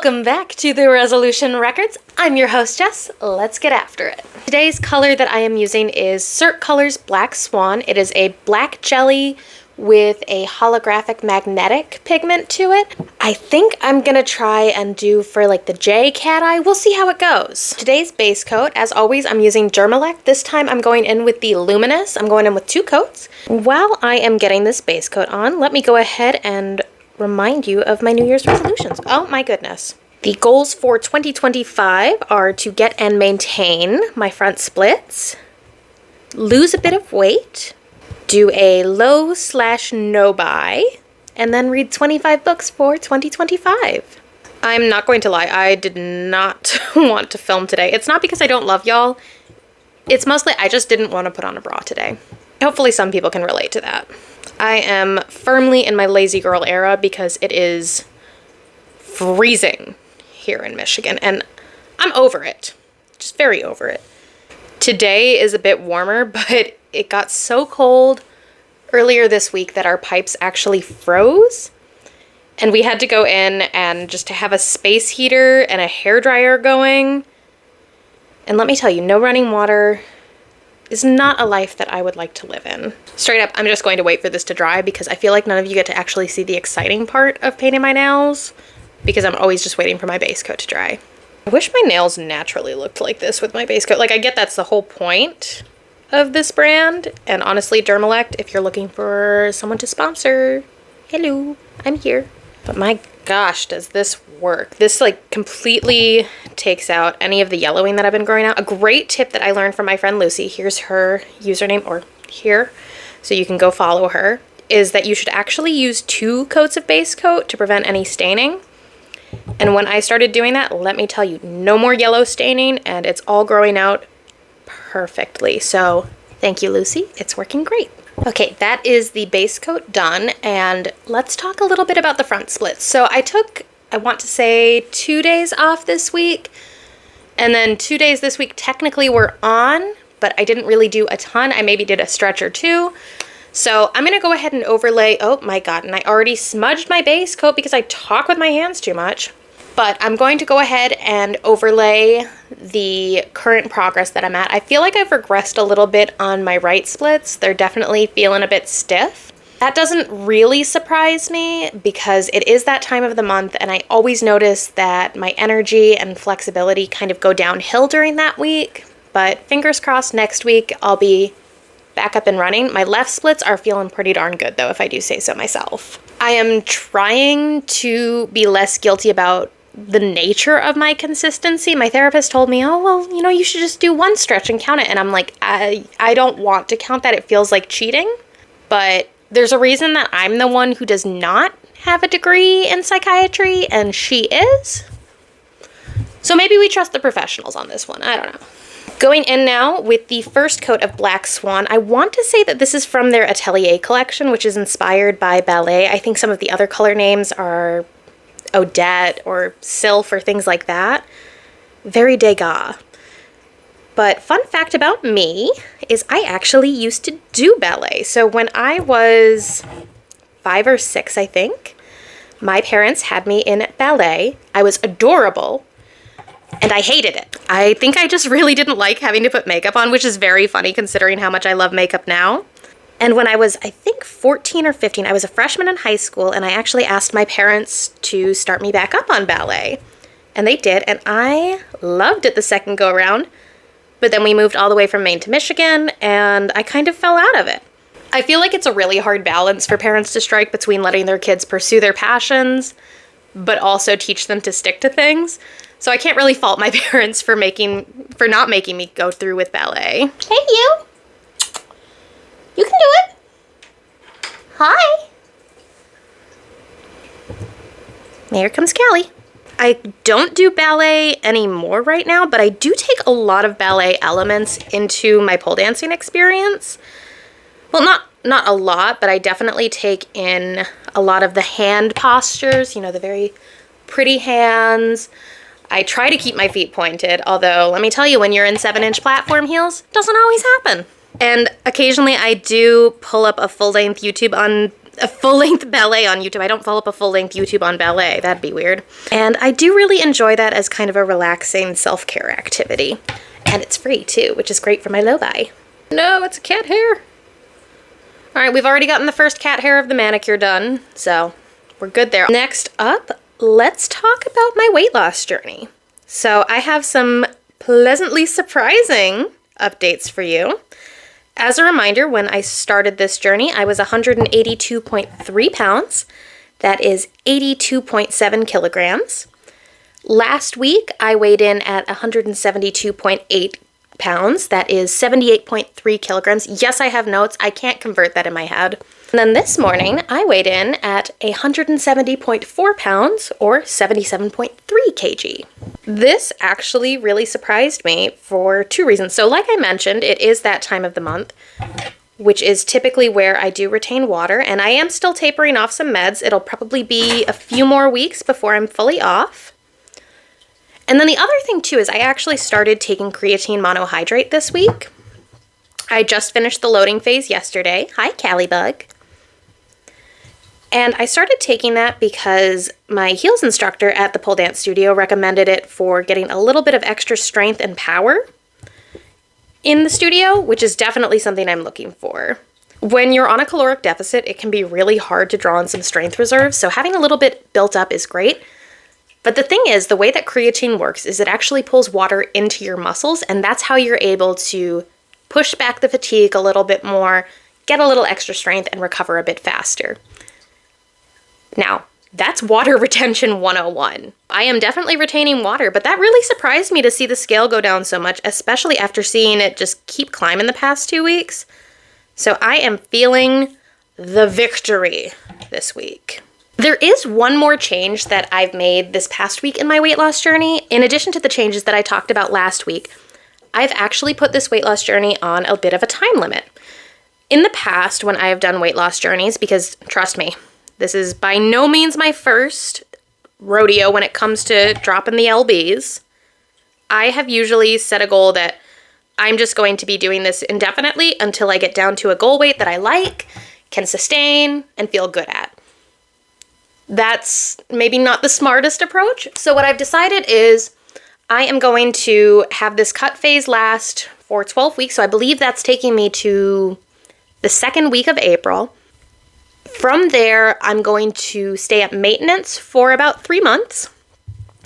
Welcome back to the Resolution Records. I'm your host, Jess. Let's get after it. Today's color that I am using is Cert Colors Black Swan. It is a black jelly with a holographic magnetic pigment to it. I think I'm gonna try and do for like the J cat eye. We'll see how it goes. Today's base coat, as always, I'm using Dermalect. This time I'm going in with the Luminous. I'm going in with 2 coats. While I am getting this base coat on, let me go ahead and remind you of my New Year's resolutions. Oh my goodness. The goals for 2025 are to get and maintain my front splits, lose a bit of weight, do a low/no buy, and then read 25 books for 2025. I'm not going to lie, I did not want to film today. It's not because I don't love y'all. It's mostly I just didn't want to put on a bra today. Hopefully some people can relate to that. I am firmly in my lazy girl era because it is freezing here in Michigan and I'm over it. Just very over it. Today is a bit warmer, but it got so cold earlier this week that our pipes actually froze and we had to go in and just to have a space heater and a hairdryer going. And let me tell you, no running water is not a life that I would like to live in. Straight up, I'm just going to wait for this to dry because I feel like none of you get to actually see the exciting part of painting my nails because I'm always just waiting for my base coat to dry. I wish my nails naturally looked like this with my base coat. Like, I get that's the whole point of this brand. And honestly, Dermalect, if you're looking for someone to sponsor, hello, I'm here. But my gosh, does this work. This like completely takes out any of the yellowing that I've been growing out. A great tip that I learned from my friend Lucy, here's her username, or here, so you can go follow her, is that you should actually use 2 coats of base coat to prevent any staining. And when I started doing that, let me tell you, no more yellow staining and it's all growing out perfectly. So thank you, Lucy. It's working great. Okay, that is the base coat done, and let's talk a little bit about the front splits. So I took, I want to say 2 days off this week, and then 2 days this week technically were on, but I didn't really do a ton. I maybe did a stretch or 2. So I'm gonna go ahead and overlay, oh my god, and I already smudged my base coat because I talk with my hands too much. But I'm going to go ahead and overlay the current progress that I'm at. I feel like I've regressed a little bit on my right splits. They're definitely feeling a bit stiff. That doesn't really surprise me because it is that time of the month and I always notice that my energy and flexibility kind of go downhill during that week. But fingers crossed, next week I'll be back up and running. My left splits are feeling pretty darn good though, if I do say so myself. I am trying to be less guilty about the nature of my consistency. My therapist told me, oh, well, you know, you should just do 1 stretch and count it. And I'm like, I don't want to count that. It feels like cheating. But there's a reason that I'm the one who does not have a degree in psychiatry and she is. So maybe we trust the professionals on this one. I don't know. Going in now with the first coat of Black Swan. I want to say that this is from their Atelier collection, which is inspired by ballet. I think some of the other color names are Odette or Sylph or things like that. Very Degas. But fun fact about me is I actually used to do ballet. So when I was 5 or 6, I think, my parents had me in ballet. I was adorable and I hated it. I think I just really didn't like having to put makeup on, which is very funny considering how much I love makeup now. And when I was, I think, 14 or 15, I was a freshman in high school, and I actually asked my parents to start me back up on ballet. And they did, and I loved it the second go around. But then we moved all the way from Maine to Michigan, and I kind of fell out of it. I feel like it's a really hard balance for parents to strike between letting their kids pursue their passions, but also teach them to stick to things. So I can't really fault my parents for not making me go through with ballet. Hey, you! You can do it. Hi. Here comes Callie. I don't do ballet anymore right now, but I do take a lot of ballet elements into my pole dancing experience. Well, not a lot, but I definitely take in a lot of the hand postures, you know, the very pretty hands. I try to keep my feet pointed, although let me tell you, when you're in 7-inch platform heels, it doesn't always happen. And occasionally I do pull up a full-length YouTube a full-length ballet on YouTube. I don't follow up a full-length YouTube on ballet. That'd be weird. And I do really enjoy that as kind of a relaxing self-care activity. And it's free too, which is great for my low-buy. No, it's a cat hair. All right, we've already gotten the first cat hair of the manicure done, so we're good there. Next up, let's talk about my weight loss journey. So I have some pleasantly surprising updates for you. As a reminder, when I started this journey, I was 182.3 pounds. That is 82.7 kilograms. Last week, I weighed in at 172.8 pounds. That is 78.3 kilograms. Yes, I have notes. I can't convert that in my head. And then this morning, I weighed in at 170.4 pounds, or 77.3 kg. This actually really surprised me for two reasons. So like I mentioned, it is that time of the month, which is typically where I do retain water, and I am still tapering off some meds. It'll probably be a few more weeks before I'm fully off. And then the other thing too is I actually started taking creatine monohydrate this week. I just finished the loading phase yesterday. Hi, Callie Bug. And I started taking that because my heels instructor at the pole dance studio recommended it for getting a little bit of extra strength and power in the studio, which is definitely something I'm looking for. When you're on a caloric deficit, it can be really hard to draw on some strength reserves, so having a little bit built up is great. But the thing is, the way that creatine works is it actually pulls water into your muscles, and that's how you're able to push back the fatigue a little bit more, get a little extra strength, and recover a bit faster. Now, that's water retention 101. I am definitely retaining water, but that really surprised me to see the scale go down so much, especially after seeing it just keep climbing the past 2 weeks. So I am feeling the victory this week. There is one more change that I've made this past week in my weight loss journey. In addition to the changes that I talked about last week, I've actually put this weight loss journey on a bit of a time limit. In the past, when I have done weight loss journeys, because trust me, this is by no means my first rodeo when it comes to dropping the lbs, I have usually set a goal that I'm just going to be doing this indefinitely until I get down to a goal weight that I like, can sustain, and feel good at. That's maybe not the smartest approach. So what I've decided is I am going to have this cut phase last for 12 weeks. So I believe that's taking me to the second week of April. From there, I'm going to stay at maintenance for about 3 months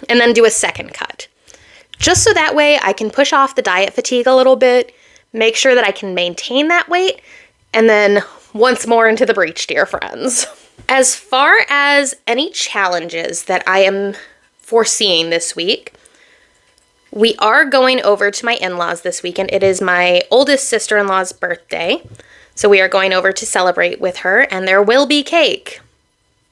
and then do a second cut. Just so that way I can push off the diet fatigue a little bit, make sure that I can maintain that weight, and then once more into the breach, dear friends. As far as any challenges that I am foreseeing this week, we are going over to my in-laws this weekend. It is my oldest sister-in-law's birthday. So we are going over to celebrate with her, and there will be cake.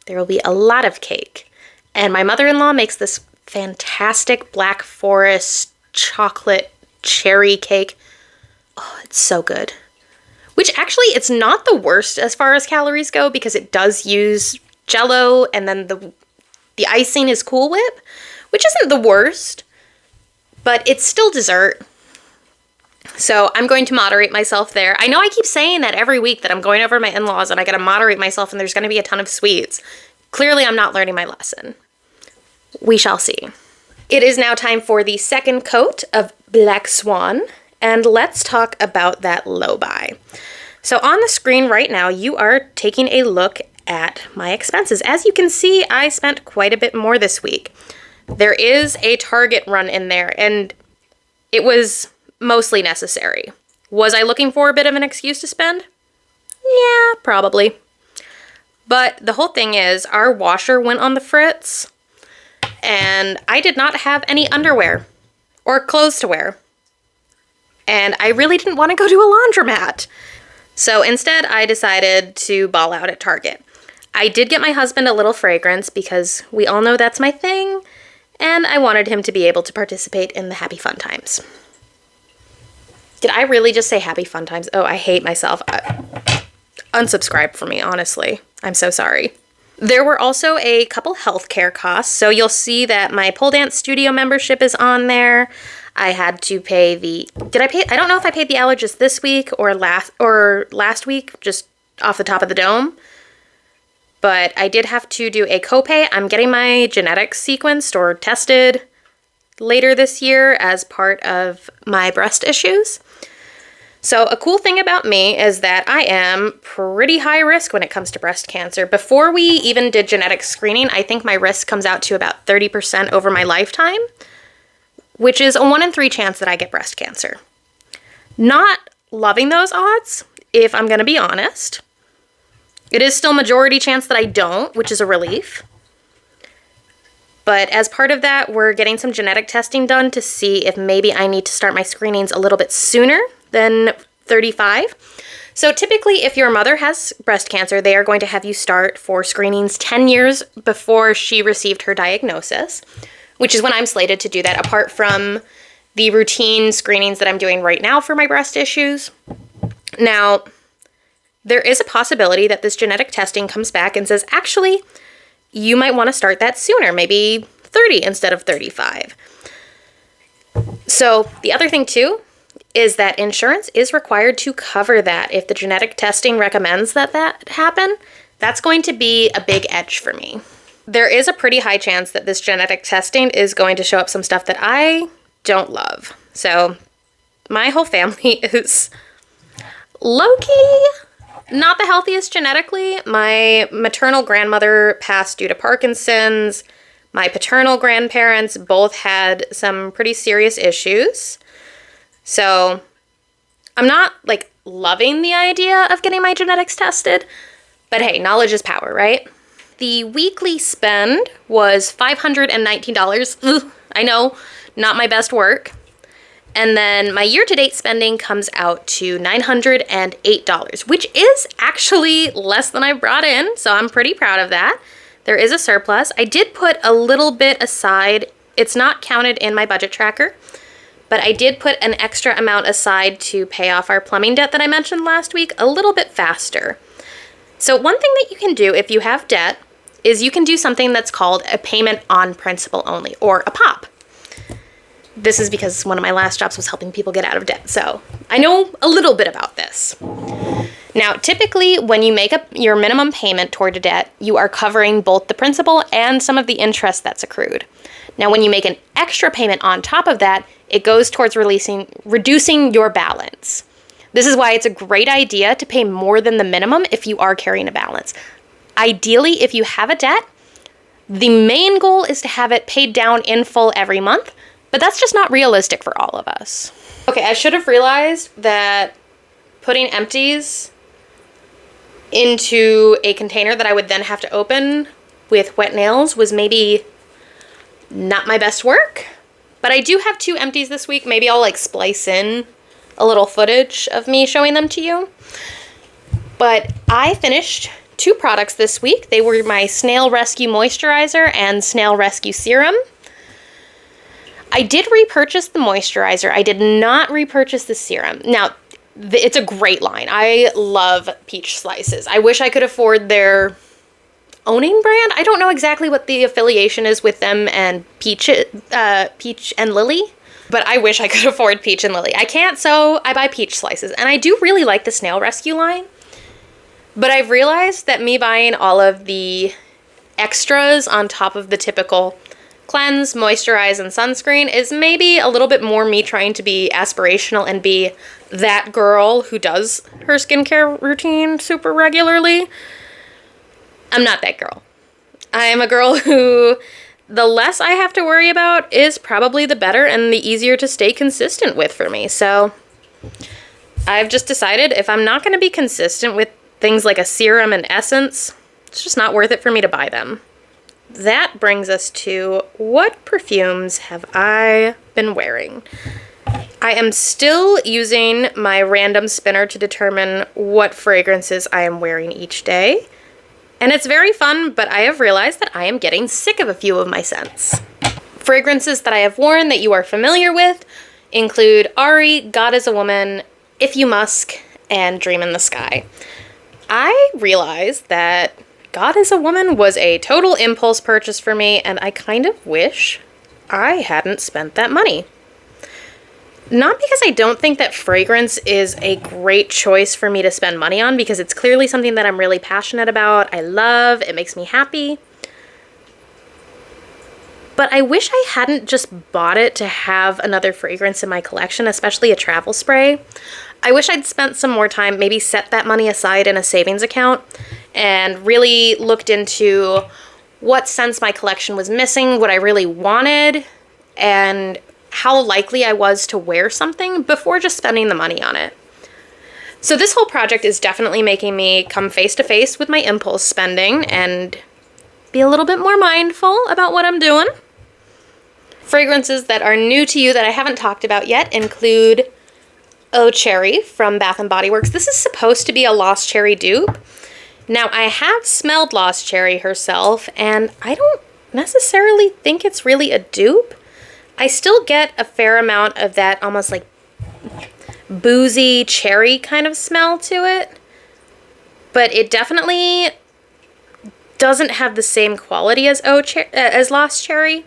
There will be a lot of cake. And my mother-in-law makes this fantastic Black Forest chocolate cherry cake. Oh, it's so good. Which actually, it's not the worst as far as calories go because it does use Jell-O, and then the icing is Cool Whip, which isn't the worst, but it's still dessert. So I'm going to moderate myself there. I know I keep saying that every week that I'm going over to my in-laws and I gotta moderate myself and there's gonna be a ton of sweets. Clearly I'm not learning my lesson. We shall see. It is now time for the second coat of Black Swan, and let's talk about that low buy. So on the screen right now, you are taking a look at my expenses. As you can see, I spent quite a bit more this week. There is a Target run in there, and it was mostly necessary. Was I looking for a bit of an excuse to spend? Yeah, probably. But the whole thing is, our washer went on the fritz, and I did not have any underwear or clothes to wear. And I really didn't want to go to a laundromat. So instead, I decided to ball out at Target. I did get my husband a little fragrance because we all know that's my thing, and I wanted him to be able to participate in the happy fun times. Did I really just say happy fun times? Oh, I hate myself. Unsubscribe for me, honestly. I'm so sorry. There were also a couple healthcare costs. So you'll see that my pole dance studio membership is on there. I had to pay the, I don't know if I paid the allergist this week or last week, just off the top of the dome. but I did have to do a copay. I'm getting my genetics sequenced or tested later this year as part of my breast issues. So a cool thing about me is that I am pretty high risk when it comes to breast cancer. Before we even did genetic screening, I think my risk comes out to about 30% over my lifetime, which is a 1 in 3 chance that I get breast cancer. Not loving those odds, if I'm gonna be honest. It is still majority chance that I don't, which is a relief. But as part of that, we're getting some genetic testing done to see if maybe I need to start my screenings a little bit sooner than 35. So typically, if your mother has breast cancer, they are going to have you start for screenings 10 years before she received her diagnosis, which is when I'm slated to do that, apart from the routine screenings that I'm doing right now for my breast issues. Now, there is a possibility that this genetic testing comes back and says, actually, you might want to start that sooner, maybe 30 instead of 35. So the other thing too is that insurance is required to cover that. If the genetic testing recommends that that happen, that's going to be a big edge for me. There is a pretty high chance that this genetic testing is going to show up some stuff that I don't love. So my whole family is low-key not the healthiest genetically. My maternal grandmother passed due to Parkinson's. My paternal grandparents both had some pretty serious issues. So I'm not like loving the idea of getting my genetics tested, but hey, knowledge is power, right? The weekly spend was $519. Ugh, I know, not my best work. And then my year-to-date spending comes out to $908, which is actually less than I brought in, so I'm pretty proud of that. There is a surplus. I did put a little bit aside. It's not counted in my budget tracker, but I did put an extra amount aside to pay off our plumbing debt that I mentioned last week a little bit faster. So one thing that you can do if you have debt is you can do something that's called a payment on principal only, or a POP. This is because one of my last jobs was helping people get out of debt, so I know a little bit about this. Now, typically, when you make up your minimum payment toward a debt, you are covering both the principal and some of the interest that's accrued. Now, when you make an extra payment on top of that, it goes towards reducing your balance. This is why it's a great idea to pay more than the minimum if you are carrying a balance. Ideally, if you have a debt, the main goal is to have it paid down in full every month, but that's just not realistic for all of us. Okay, I should have realized that putting empties into a container that I would then have to open with wet nails was maybe not my best work. But I do have 2 empties this week. Maybe I'll like splice in a little footage of me showing them to you. But I finished 2 products this week. They were my Snail Rescue Moisturizer and Snail Rescue Serum. I did repurchase the moisturizer. I did not repurchase the serum. Now, it's a great line. I love Peach Slices. I wish I could afford their owning brand. I don't know exactly what the affiliation is with them and Peach and Lily, but I wish I could afford Peach and Lily. I can't, so I buy Peach Slices. And I do really like the Snail Rescue line, but I've realized that me buying all of the extras on top of the typical cleanse, moisturize, and sunscreen is maybe a little bit more me trying to be aspirational and be that girl who does her skincare routine super regularly. I'm not that girl. I am a girl who the less I have to worry about is probably the better and the easier to stay consistent with for me. So I've just decided if I'm not going to be consistent with things like a serum and essence, it's just not worth it for me to buy them. That brings us to what perfumes have I been wearing? I am still using my random spinner to determine what fragrances I am wearing each day. And it's very fun, but I have realized that I am getting sick of a few of my scents. Fragrances that I have worn that you are familiar with include Ari, God is a Woman, If You Musk, and Dream in the Sky. I realized that God is a Woman was a total impulse purchase for me, and I kind of wish I hadn't spent that money. Not because I don't think that fragrance is a great choice for me to spend money on, because it's clearly something that I'm really passionate about. I love, it makes me happy. But I wish I hadn't just bought it to have another fragrance in my collection, especially a travel spray. I wish I'd spent some more time, maybe set that money aside in a savings account and really looked into what scents my collection was missing, what I really wanted, and how likely I was to wear something before just spending the money on it. So this whole project is definitely making me come face to face with my impulse spending and be a little bit more mindful about what I'm doing. Fragrances that are new to you that I haven't talked about yet include Oh Cherry from Bath & Body Works. This is supposed to be a Lost Cherry dupe. Now, I have smelled Lost Cherry herself, and I don't necessarily think it's really a dupe. I still get a fair amount of that almost like boozy cherry kind of smell to it, but it definitely doesn't have the same quality as Lost Cherry.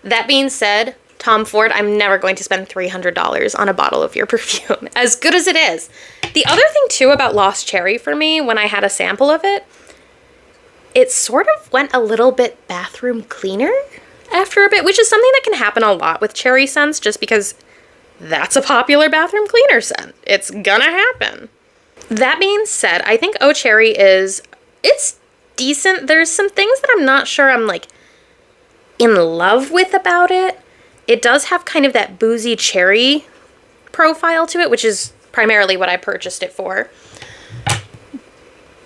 That being said, Tom Ford, I'm never going to spend $300 on a bottle of your perfume, as good as it is. The other thing too about Lost Cherry for me, when I had a sample of it, it sort of went a little bit bathroom cleaner after a bit, which is something that can happen a lot with cherry scents just because that's a popular bathroom cleaner scent. It's gonna happen. That being said, I think Oh Cherry it's decent. There's some things that I'm not sure I'm like in love with about it. It does have kind of that boozy cherry profile to it, which is primarily what I purchased it for.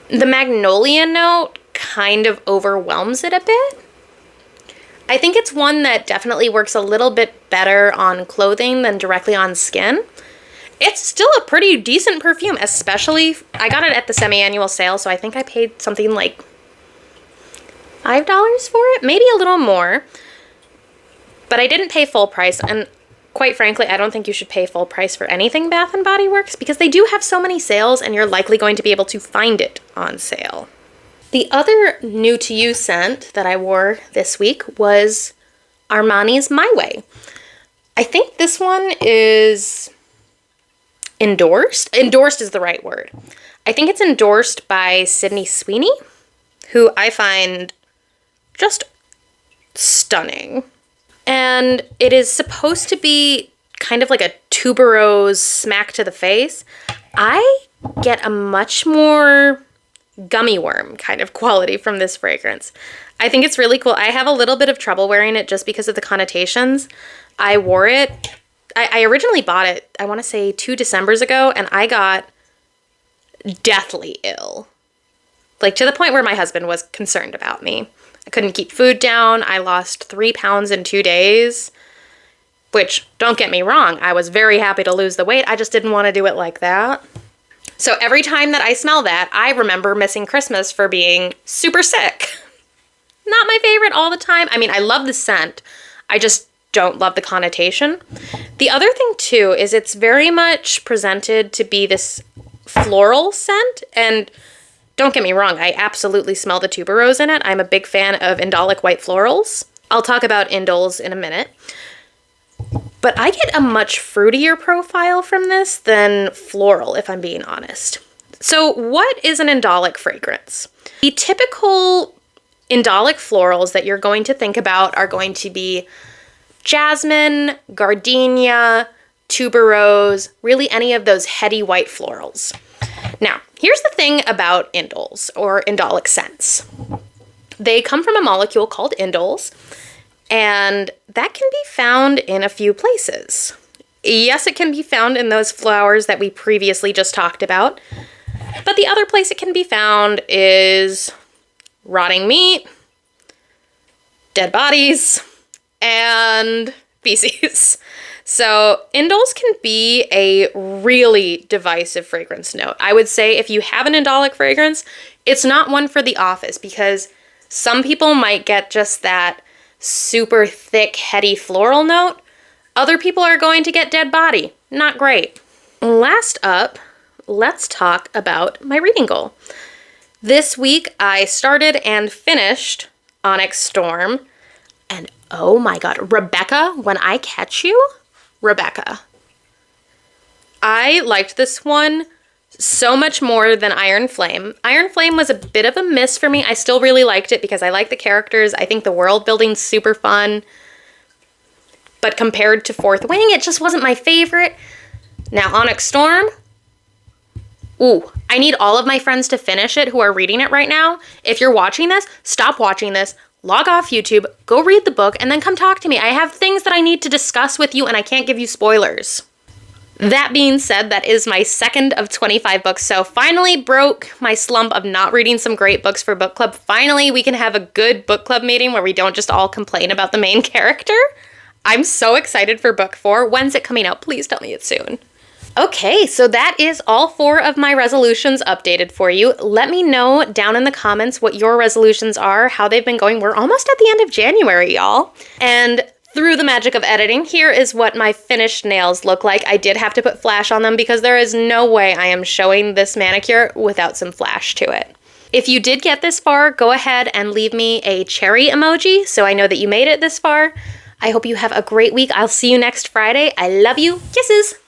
The magnolia note kind of overwhelms it a bit. I think it's one that definitely works a little bit better on clothing than directly on skin. It's still a pretty decent perfume, especially, I got it at the semi-annual sale, so I think I paid something like $5 for it, maybe a little more. But I didn't pay full price, and quite frankly, I don't think you should pay full price for anything Bath & Body Works because they do have so many sales and you're likely going to be able to find it on sale. The other new to you scent that I wore this week was Armani's My Way. I think this one is endorsed. Endorsed is the right word. I think it's endorsed by Sydney Sweeney, who I find just stunning. And it is supposed to be kind of like a tuberose smack to the face. I get a much more gummy worm kind of quality from this fragrance. I think it's really cool. I have a little bit of trouble wearing it just because of the connotations. I wore it. I originally bought it, I want to say 2 Decembers ago, and I got deathly ill. Like to the point where my husband was concerned about me. I couldn't keep food down. I lost 3 pounds in 2 days, which, don't get me wrong, I was very happy to lose the weight. I just didn't want to do it like that. So every time that I smell that, I remember missing Christmas for being super sick. Not my favorite all the time. I mean, I love the scent. I just don't love the connotation. The other thing too is it's very much presented to be this floral scent, and don't get me wrong, I absolutely smell the tuberose in it. I'm a big fan of indolic white florals. I'll talk about indoles in a minute. But I get a much fruitier profile from this than floral, if I'm being honest. So what is an indolic fragrance? The typical indolic florals that you're going to think about are going to be jasmine, gardenia, tuberose, really any of those heady white florals. Now, here's the thing about indoles, or indolic scents. They come from a molecule called indoles, and that can be found in a few places. Yes, it can be found in those flowers that we previously just talked about, but the other place it can be found is rotting meat, dead bodies, and feces. So indoles can be a really divisive fragrance note. I would say if you have an indolic fragrance, it's not one for the office because some people might get just that super thick, heady floral note. Other people are going to get dead body. Not great. Last up, let's talk about my reading goal. This week, I started and finished Onyx Storm, and oh my god, Rebecca, When I Catch You, Rebecca. I liked this one so much more than Iron Flame. Iron Flame was a bit of a miss for me. I still really liked it because I like the characters. I think the world building's super fun. But compared to Fourth Wing, it just wasn't my favorite. Now, Onyx Storm. Ooh, I need all of my friends to finish it who are reading it right now. If you're watching this, stop watching this, log off YouTube, go read the book, and then come talk to me. I have things that I need to discuss with you, and I can't give you spoilers. That being said, that is my second of 25 books, so finally broke my slump of not reading some great books for book club. Finally, we can have a good book club meeting where we don't just all complain about the main character. I'm so excited for book 4. When's it coming out? Please tell me it's soon. Okay, so that is all 4 of my resolutions updated for you. Let me know down in the comments what your resolutions are, how they've been going. We're almost at the end of January, y'all. And through the magic of editing, here is what my finished nails look like. I did have to put flash on them because there is no way I am showing this manicure without some flash to it. If you did get this far, go ahead and leave me a cherry emoji so I know that you made it this far. I hope you have a great week. I'll see you next Friday. I love you. Kisses.